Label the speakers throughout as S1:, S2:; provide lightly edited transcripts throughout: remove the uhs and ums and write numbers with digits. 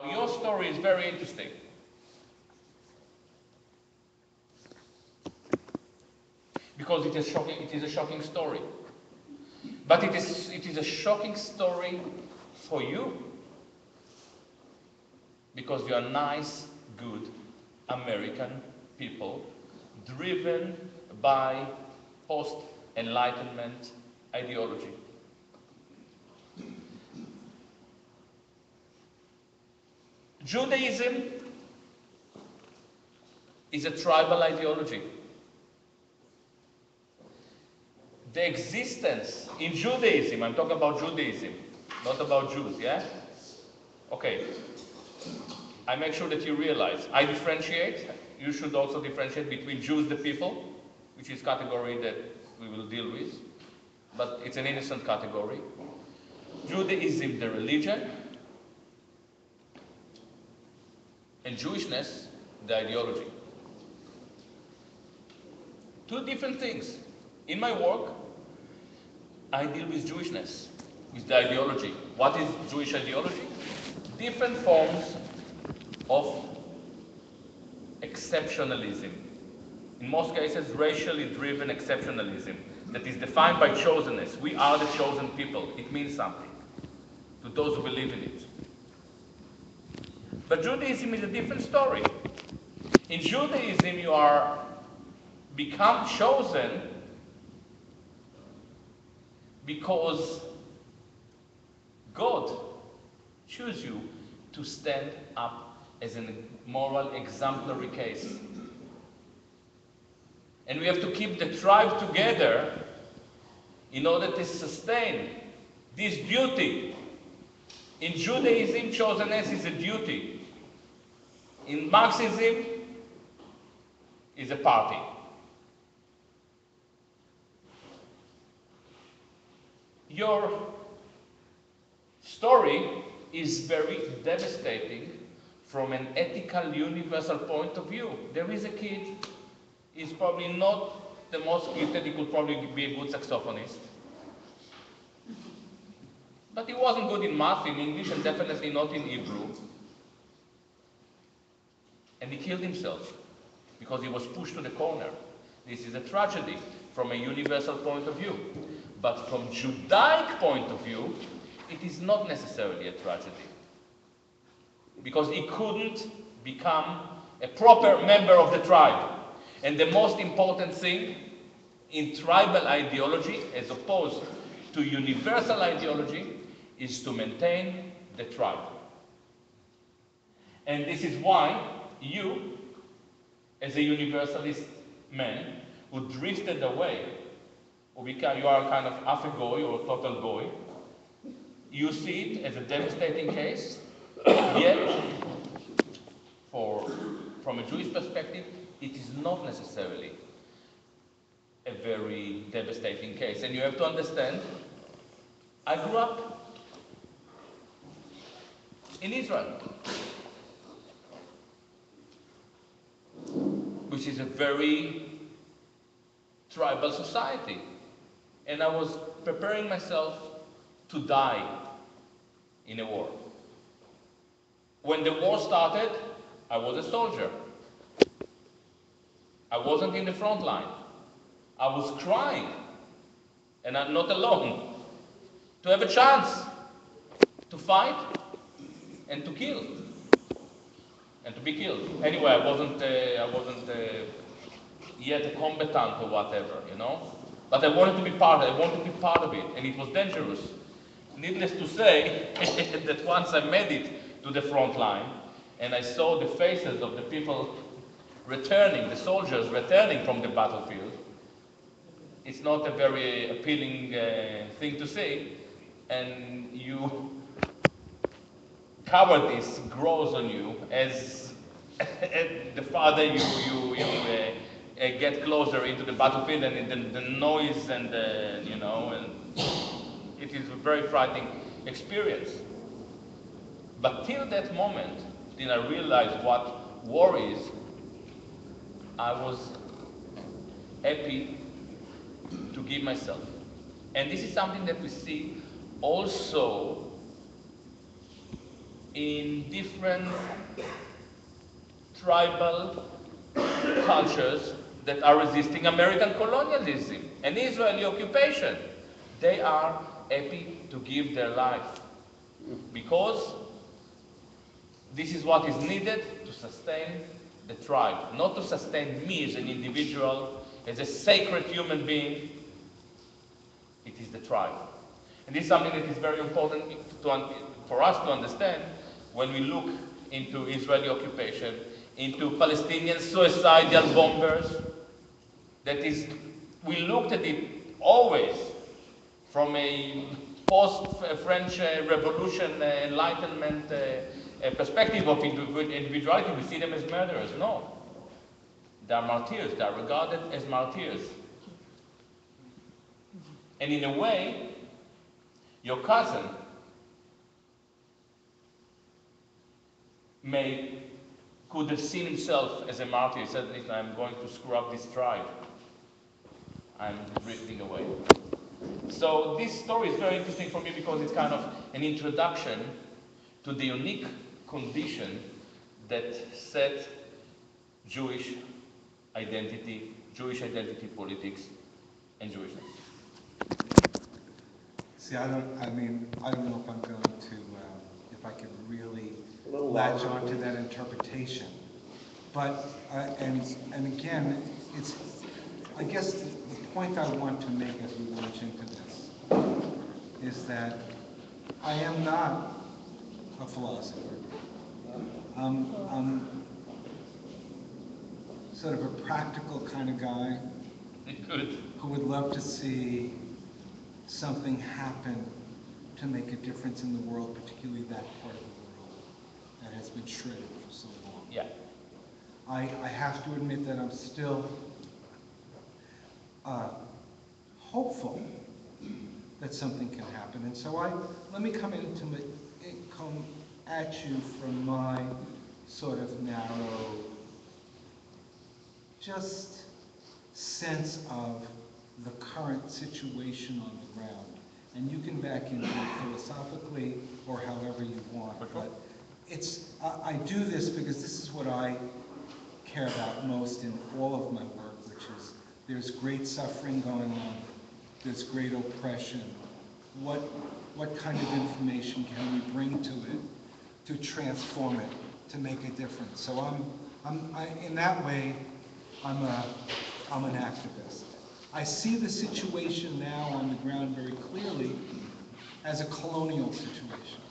S1: Your story is very interesting. Because it is a shocking story. But it is a shocking story for you because you are nice, good American people driven by post-Enlightenment ideology. Judaism is a tribal ideology. The existence in Judaism, I'm talking about Judaism, not about Jews, yeah? Okay. I make sure that you realize, I differentiate, you should also differentiate between Jews, the people, which is category that we will deal with, but it's an innocent category. Judaism, the religion, and Jewishness, the ideology. Two different things. In my work, I deal with Jewishness, with the ideology. What is Jewish ideology? Different forms of exceptionalism. In most cases, racially driven exceptionalism that is defined by chosenness. We are the chosen people. It means something to those who believe in it. But Judaism is a different story. In Judaism, you are become chosen because God chooses you to stand up as a moral exemplary case. And we have to keep the tribe together in order to sustain this duty. In Judaism, chosenness is a duty. In Marxism, is a party. Your story is very devastating from an ethical, universal point of view. There is a kid, he's probably not the most gifted, he could probably be a good saxophonist. But he wasn't good in math, in English, and definitely not in Hebrew. And he killed himself because he was pushed to the corner. This is a tragedy from a universal point of view. But from Judaic point of view, it is not necessarily a tragedy. Because he couldn't become a proper member of the tribe. And the most important thing in tribal ideology, as opposed to universal ideology, is to maintain the tribe. And this is why you, as a universalist man, who drifted away, you are kind of half a goy or a total goy, you see it as a devastating case, yet, from a Jewish perspective, it is not necessarily a very devastating case. And you have to understand, I grew up in Israel, which is a very tribal society. And I was preparing myself to die in a war. When the war started, I was a soldier. I wasn't in the front line. I was crying, and I'm not alone, to have a chance to fight and to kill, and to be killed. Anyway, I wasn't yet a combatant or whatever, you know. But I wanted to be part of it, and it was dangerous. Needless to say, that once I made it to the front line, and I saw the faces of the people returning, the soldiers returning from the battlefield, it's not a very appealing thing to see, and cowardice grows on you as the farther you get closer into the battlefield, and the noise and it is a very frightening experience. But till that moment, till I realized what war is, I was happy to give myself. And this is something that we see also in different tribal cultures that are resisting American colonialism and Israeli occupation. They are happy to give their life because this is what is needed to sustain the tribe, not to sustain me as an individual, as a sacred human being. It is the tribe. And this is something that is very important for us to understand when we look into Israeli occupation, into Palestinian suicidal bombers. That is, we looked at it always from a post-French Revolution, Enlightenment perspective of individuality. We see them as murderers. No. They are martyrs. They are regarded as martyrs. And in a way, your cousin could have seen himself as a martyr. He said, listen, I'm going to screw up this tribe. I'm drifting away. So this story is very interesting for me because it's kind of an introduction to the unique condition that set Jewish identity politics, and Jewishness.
S2: See, I don't know if I'm going to, if I can really latch on to that interpretation. But, and again, it's, I guess the point I want to make as we launch into this is that I am not a philosopher. I'm sort of a practical kind of guy who would love to see something happen to make a difference in the world, particularly that part of the world that has been shredded for so long.
S1: Yeah.
S2: I have to admit that I'm still hopeful that something can happen. And so let me come at you from my sort of narrow, just sense of the current situation on the ground. And you can back into it philosophically or however you want. But it's, I do this because this is what I care about most in all of my work, which is there's great suffering going on, there's great oppression. What kind of information can we bring to it to transform it, to make a difference? So in that way, I'm an activist. I see the situation now on the ground very clearly as a colonial situation.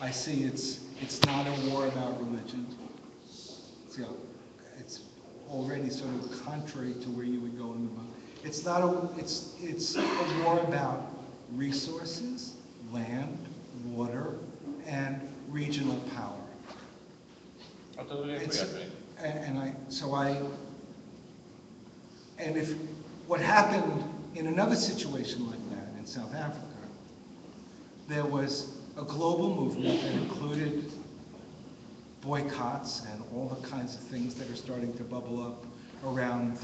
S2: I see it's not a war about religion. It's already sort of contrary to where you would go in the book. It's a war about resources, land, water, and regional power.
S1: I totally agree.
S2: And if what happened in another situation like that in South Africa, there was a global movement that included boycotts and all the kinds of things that are starting to bubble up around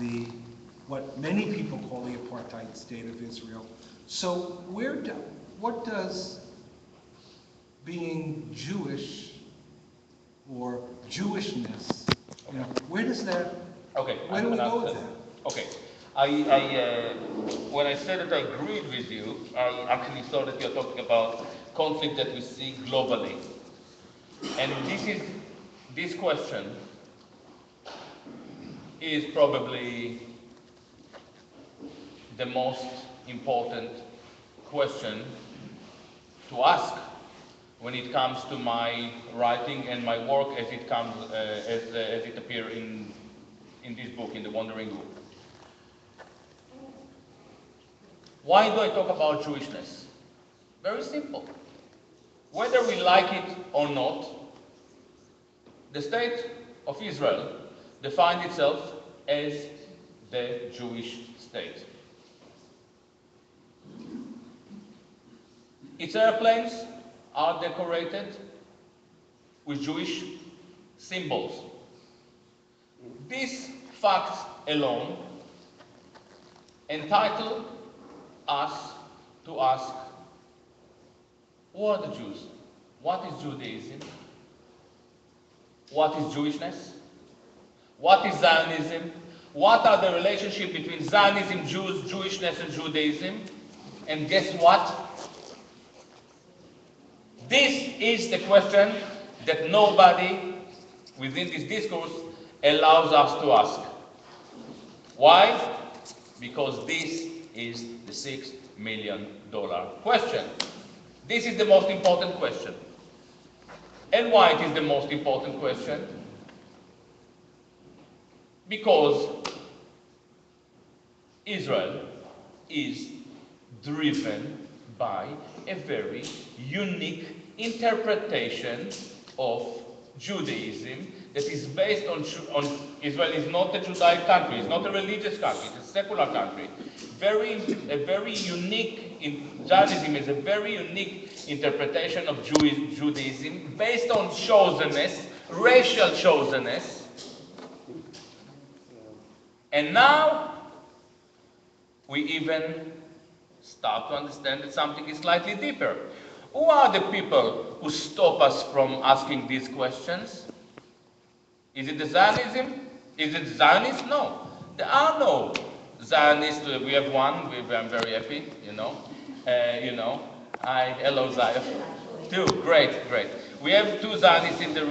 S2: what many people call the apartheid state of Israel. So what does being Jewish or Jewishness, where does that, where do we go with that?
S1: Okay, when I said that I agreed with you, I actually thought that you're talking about conflict that we see globally. And this question is probably the most important question to ask when it comes to my writing and my work as it comes, as it appears in this book, in The Wandering Book. Why do I talk about Jewishness? Very simple. Whether we like it or not, the state of Israel defines itself as the Jewish state. Its airplanes are decorated with Jewish symbols. These facts alone entitle us to ask, who are the Jews? What is Judaism? What is Jewishness? What is Zionism? What are the relationship between Zionism, Jews, Jewishness, and Judaism? And guess what? This is the question that nobody within this discourse allows us to ask. Why? Because this is the $6 million question. This is the most important question. And why it is the most important question? Because Israel is driven by a very unique interpretation of Judaism that is based on Israel is not a Judaic country, it's not a religious country, it's a secular country. Zionism is a very unique interpretation of Judaism based on chosenness, racial chosenness. And now we even start to understand that something is slightly deeper. Who are the people who stop us from asking these questions? Is it the Zionism? Is it Zionists? No. There are no Zionists. We have one. I'm very happy, hello, Zion. Two. Great. We have two Zionists in the room.